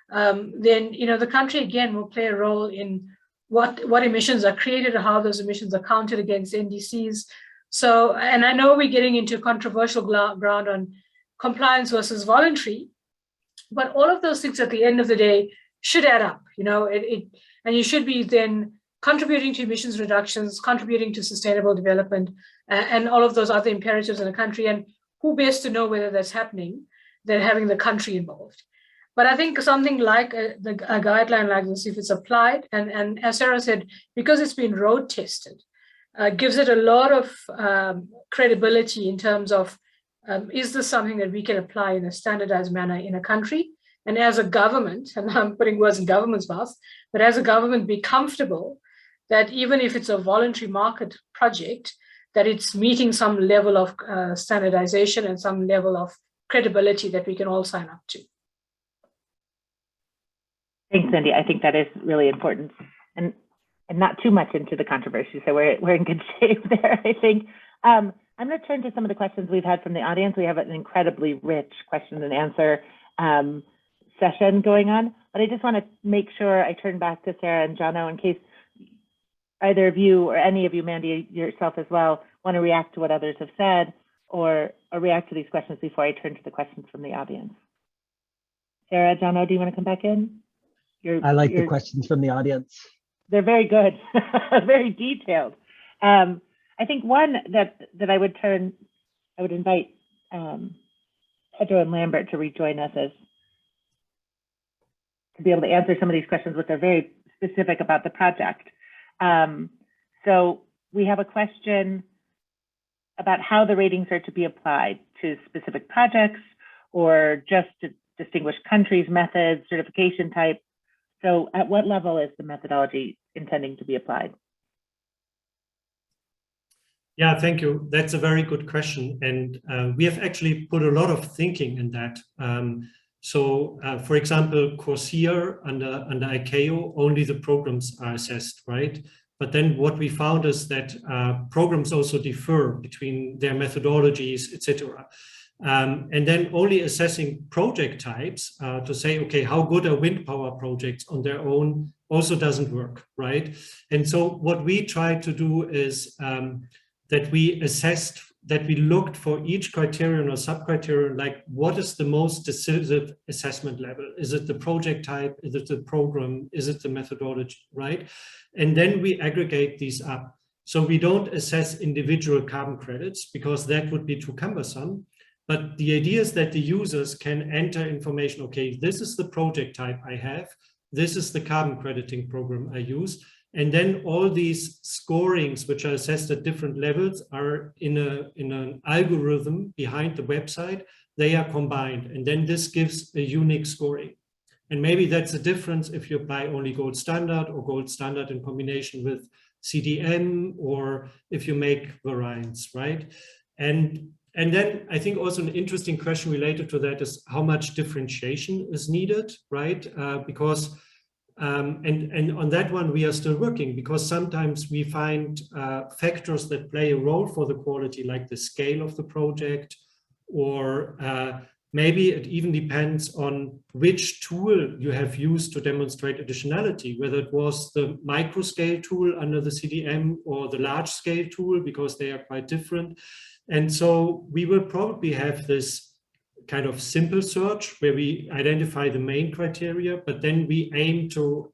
[SPEAKER 5] then the country again will play a role in what emissions are created or how those emissions are counted against NDCs. So, and I know we're getting into controversial ground on compliance versus voluntary, but all of those things at the end of the day should add up, and you should be then contributing to emissions reductions, contributing to sustainable development, and all of those other imperatives in a country. And who best to know whether that's happening than having the country involved? But I think something like a guideline like this, if it's applied, and as Sarah said, because it's been road tested, gives it a lot of credibility in terms of, is this something that we can apply in a standardized manner in a country? And as a government, and I'm putting words in government's mouth, but as a government be comfortable that even if it's a voluntary market project, that it's meeting some level of standardization and some level of credibility that we can all sign up to.
[SPEAKER 4] Thanks, Cindy. I think that is really important. And not too much into the controversy. So we're in good shape there, I think. I'm going to turn to some of the questions we've had from the audience. We have an incredibly rich question and answer session going on, but I just want to make sure I turn back to Sarah and Jono in case either of you or any of you, Mandy, yourself as well, want to react to what others have said or react to these questions before I turn to the questions from the audience. Sarah, Jono, do you want to come back in?
[SPEAKER 7] I like the questions from the audience.
[SPEAKER 4] They're very good, very detailed. I think one that I would invite Pedro and Lambert to rejoin us as to be able to answer some of these questions, which are very specific about the project. So we have a question about how the ratings are to be applied to specific projects or just to distinguish countries, methods, certification type. So at what level is the methodology intending to be applied?
[SPEAKER 3] Yeah, thank you. That's a very good question. And we have actually put a lot of thinking in that. For example, CORSIA under ICAO, only the programs are assessed, right? But then what we found is that programs also differ between their methodologies, etc. And then only assessing project types to say, okay, how good are wind power projects on their own also doesn't work, right? And so what we try to do is that we assessed, that we looked for each criterion or sub-criterion, like what is the most decisive assessment level? Is it the project type? Is it the program? Is it the methodology, right? And then we aggregate these up. So we don't assess individual carbon credits because that would be too cumbersome. But the idea is that the users can enter information, okay, this is the project type I have, this is the carbon crediting program I use, and then all these scorings, which are assessed at different levels, are in an algorithm behind the website. They are combined, and then this gives a unique scoring. And maybe that's a difference if you apply only gold standard or gold standard in combination with CDM, or if you make variants, right? And then I think also an interesting question related to that is how much differentiation is needed, right? Because and on that one, we are still working because sometimes we find factors that play a role for the quality, like the scale of the project, or maybe it even depends on which tool you have used to demonstrate additionality, whether it was the micro scale tool under the CDM or the large scale tool, because they are quite different. And so we will probably have this kind of simple search where we identify the main criteria, but then we aim to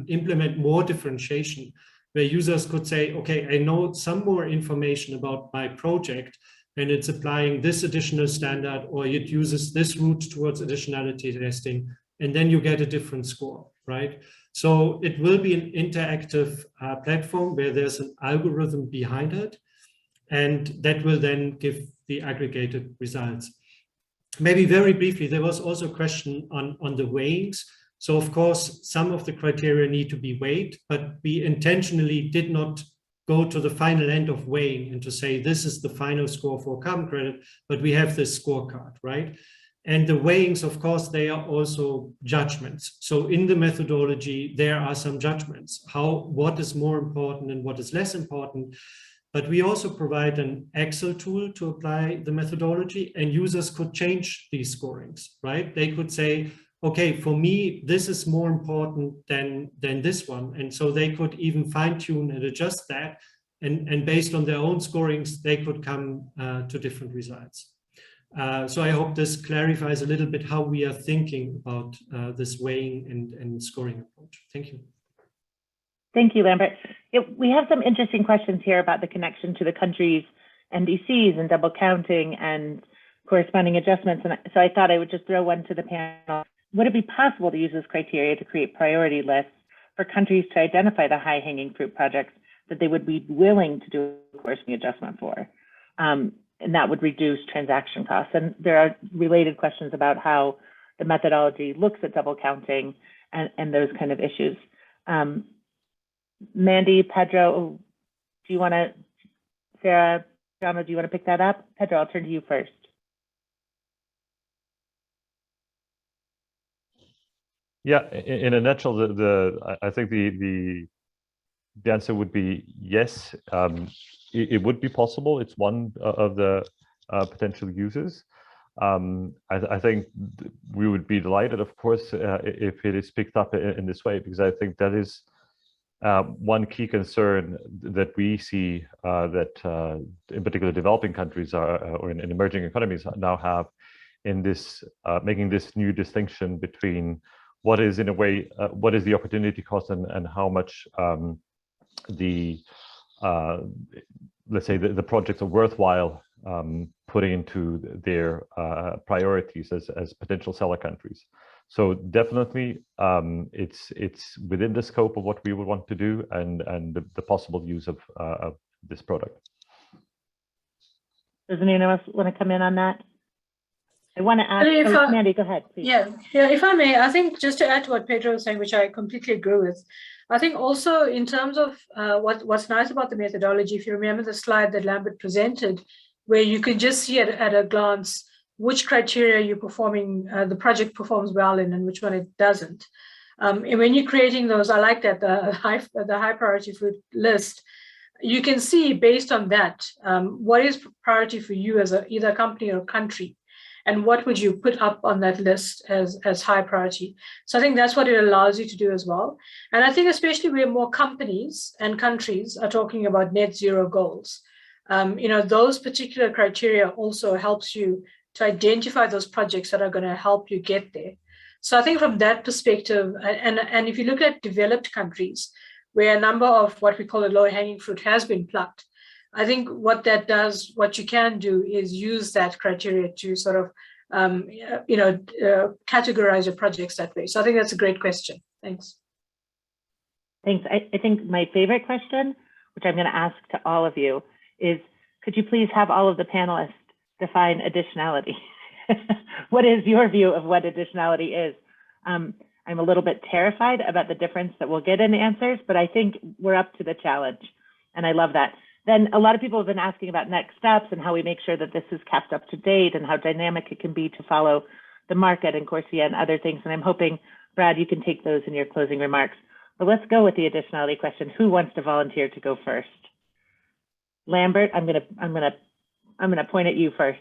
[SPEAKER 3] implement more differentiation, where users could say, okay, I know some more information about my project and it's applying this additional standard, or it uses this route towards additionality testing, and then you get a different score, right? So it will be an interactive platform where there's an algorithm behind it, and that will then give the aggregated results. Maybe very briefly, there was also a question on the weighings. So of course, some of the criteria need to be weighed, but we intentionally did not go to the final end of weighing and to say, this is the final score for carbon credit, but we have this scorecard, right? And the weighings, of course, they are also judgments. So in the methodology, there are some judgments, what is more important and what is less important. But we also provide an Excel tool to apply the methodology, and users could change these scorings, right? They could say, okay, for me, this is more important than this one. And so they could even fine tune and adjust that. And based on their own scorings, they could come to different results. So I hope this clarifies a little bit how we are thinking about this weighing and scoring approach. Thank you.
[SPEAKER 4] Thank you, Lambert. We have some interesting questions here about the connection to the country's NDCs and double counting and corresponding adjustments. And so I thought I would just throw one to the panel. Would it be possible to use this criteria to create priority lists for countries to identify the high-hanging fruit projects that they would be willing to do a corresponding adjustment for? And that would reduce transaction costs. And there are related questions about how the methodology looks at double counting and those kind of issues. Mandy, Pedro, do you want to, Sarah, Jono, do you want to pick that up? Pedro, I'll turn to you first.
[SPEAKER 2] Yeah, in a nutshell, I think the the answer would be yes. It would be possible. It's one of the potential uses. I think we would be delighted, of course, if it is picked up in this way, because I think that is one key concern that we see that in particular developing countries or in emerging economies now have in this making this new distinction between what is in a way what is the opportunity cost and how much the let's say the projects are worthwhile putting into their priorities as potential seller countries. So definitely, it's within the scope of what we would want to do and the possible use of this product.
[SPEAKER 4] Does anyone else want to come in on that? I want to ask, Mandy, go ahead, please.
[SPEAKER 5] Yeah, if I may, I think just to add to what Pedro was saying, which I completely agree with, I think also in terms of what's nice about the methodology, if you remember the slide that Lambert presented, where you can just see it at a glance which criteria you're performing, the project performs well in and which one it doesn't. And when you're creating those, I like that, the high priority food list, you can see based on that, what is priority for you as either a company or a country, and what would you put up on that list as high priority. So I think that's what it allows you to do as well. And I think especially where more companies and countries are talking about net zero goals, those particular criteria also helps you to identify those projects that are going to help you get there. So I think from that perspective, and if you look at developed countries, where a number of what we call a low-hanging fruit has been plucked, I think what that does, what you can do is use that criteria to sort of, categorize your projects that way. So I think that's a great question. Thanks.
[SPEAKER 4] Thanks. I think my favorite question, which I'm going to ask to all of you, is could you please have all of the panelists define additionality? What is your view of what additionality is? I'm a little bit terrified about the difference that we'll get in the answers, but I think we're up to the challenge, and I love that. Then a lot of people have been asking about next steps and how we make sure that this is kept up to date and how dynamic it can be to follow the market and CORSIA and other things. And I'm hoping, Brad, you can take those in your closing remarks. But let's go with the additionality question. Who wants to volunteer to go first? Lambert, I'm gonna point at you first.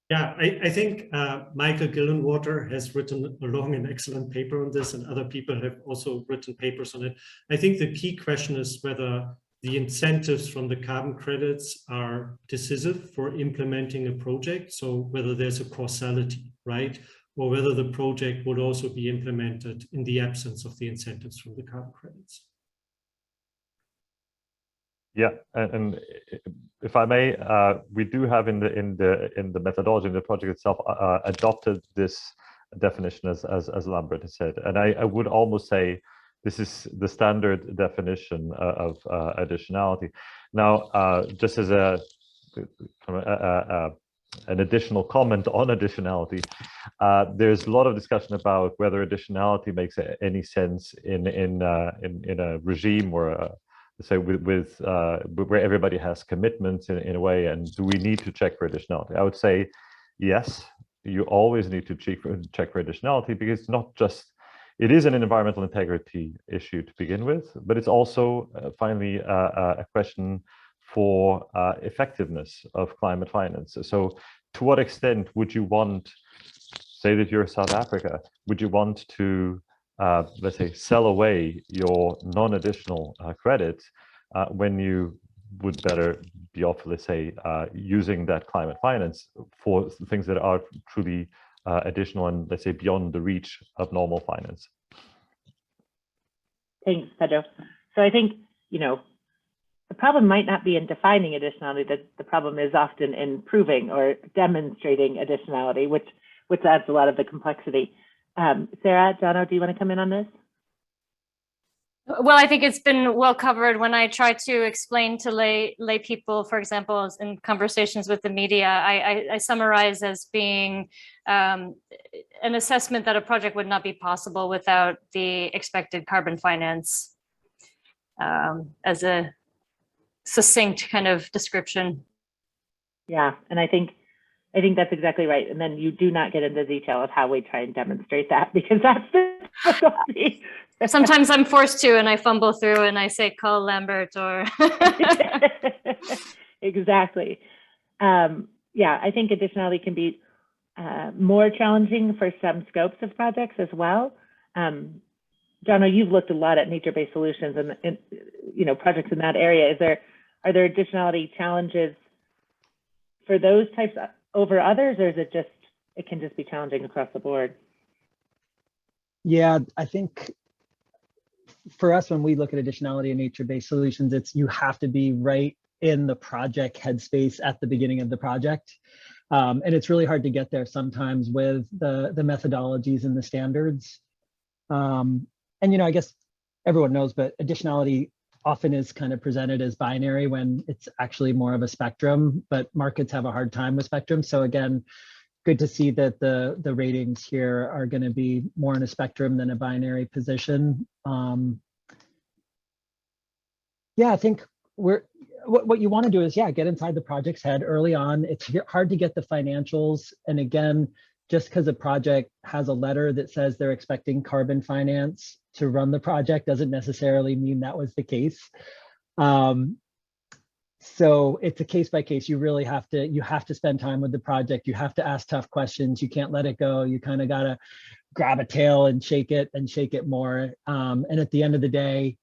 [SPEAKER 3] Yeah, I think Michael Gillenwater has written a long and excellent paper on this, and other people have also written papers on it. I think the key question is whether the incentives from the carbon credits are decisive for implementing a project. So whether there's a causality, right? Or whether the project would also be implemented in the absence of the incentives from the carbon credits.
[SPEAKER 2] Yeah, and if I may, we do have in the methodology in the project itself adopted this definition as Lambert has said, and I would almost say this is the standard definition of additionality. Now, just as an additional comment on additionality, there's a lot of discussion about whether additionality makes any sense in a regime or say where everybody has commitments in a way, and do we need to check for additionality? I would say yes, you always need to check for additionality, because it's not just, it is an environmental integrity issue to begin with, but it's also finally a question for effectiveness of climate finance. So to what extent would you want, say that you're South Africa, would you want to let's say sell away your non-additional credits when you would better be off, let's say, using that climate finance for things that are truly additional and, let's say, beyond the reach of normal finance.
[SPEAKER 4] Thanks, Pedro. So I think, the problem might not be in defining additionality, the problem is often in proving or demonstrating additionality, which adds a lot of the complexity. Sarah, Jono, do you want to come in on this?
[SPEAKER 6] Well, I think it's been well covered when I try to explain to lay people, for example, in conversations with the media, I summarize as being an assessment that a project would not be possible without the expected carbon finance as a succinct kind of description.
[SPEAKER 4] Yeah, and I think that's exactly right. And then you do not get into detail of how we try and demonstrate that, because that's the difficulty.
[SPEAKER 6] Sometimes I'm forced to, and I fumble through and I say, call Lambert or.
[SPEAKER 4] Exactly. Yeah, I think additionality can be more challenging for some scopes of projects as well. Jono, you've looked a lot at nature-based solutions and projects in that area. Are there additionality challenges for those types over others, or is it can just be challenging across the board?
[SPEAKER 7] Yeah, I think for us, when we look at additionality and nature-based solutions, you have to be right in the project headspace at the beginning of the project. And it's really hard to get there sometimes with the methodologies and the standards. And, I guess everyone knows, but additionality often is kind of presented as binary when it's actually more of a spectrum, but markets have a hard time with spectrum. So again, good to see that the ratings here are going to be more in a spectrum than a binary position. Yeah, I think what you want to do is, get inside the project's head early on. It's hard to get the financials. And again, just because a project has a letter that says they're expecting carbon finance to run the project doesn't necessarily mean that was the case. So it's a case by case. You really have to spend time with the project. You have to ask tough questions. You can't let it go. You kind of got to grab a tail and shake it more. And at the end of the day,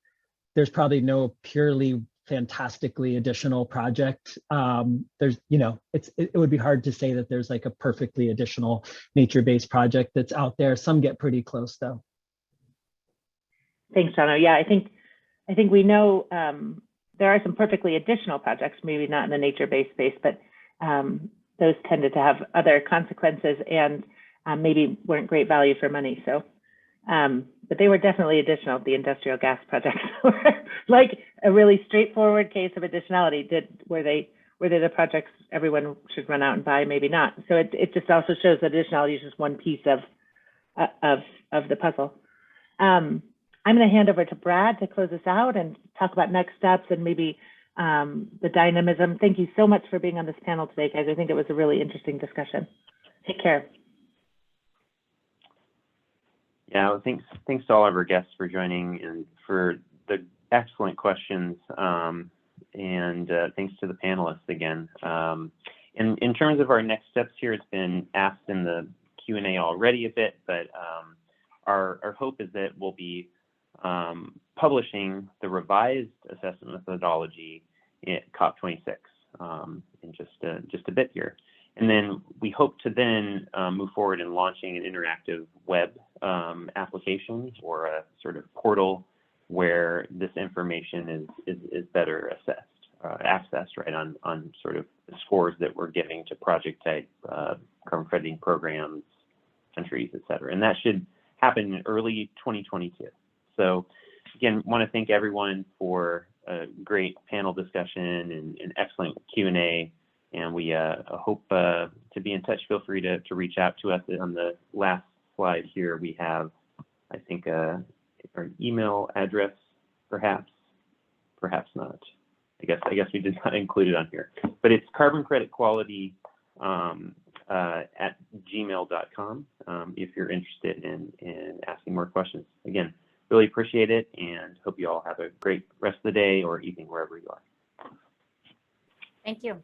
[SPEAKER 7] there's probably no purely fantastically additional project. It would be hard to say that there's like a perfectly additional nature-based project that's out there. Some get pretty close though.
[SPEAKER 4] Thanks, Jono. Yeah, I think we know there are some perfectly additional projects, maybe not in the nature-based space, but those tended to have other consequences and maybe weren't great value for money. So, but they were definitely additional. The industrial gas projects were like a really straightforward case of additionality. Were they the projects everyone should run out and buy? Maybe not. So it just also shows that additionality is just one piece of the puzzle. I'm going to hand over to Brad to close us out and talk about next steps and maybe the dynamism. Thank you so much for being on this panel today, guys. I think it was a really interesting discussion. Take care.
[SPEAKER 1] Yeah, well, thanks to all of our guests for joining and for the excellent questions. And thanks to the panelists again. In terms of our next steps here, it's been asked in the Q&A already a bit, but our hope is that we'll be publishing the revised assessment methodology at COP26 in just a bit here. And then we hope to then move forward in launching an interactive web application or a sort of portal where this information is better accessed right on sort of the scores that we're giving to project type, carbon crediting programs, countries, et cetera. And that should happen in early 2022. So again, want to thank everyone for a great panel discussion and excellent Q&A. And we hope to be in touch. Feel free to reach out to us. On the last slide here, we have, I think, our email address, perhaps not. I guess we did not include it on here, but it's carboncreditquality at gmail.com if you're interested in asking more questions. Again, really appreciate it and hope you all have a great rest of the day or evening wherever you are.
[SPEAKER 6] Thank you.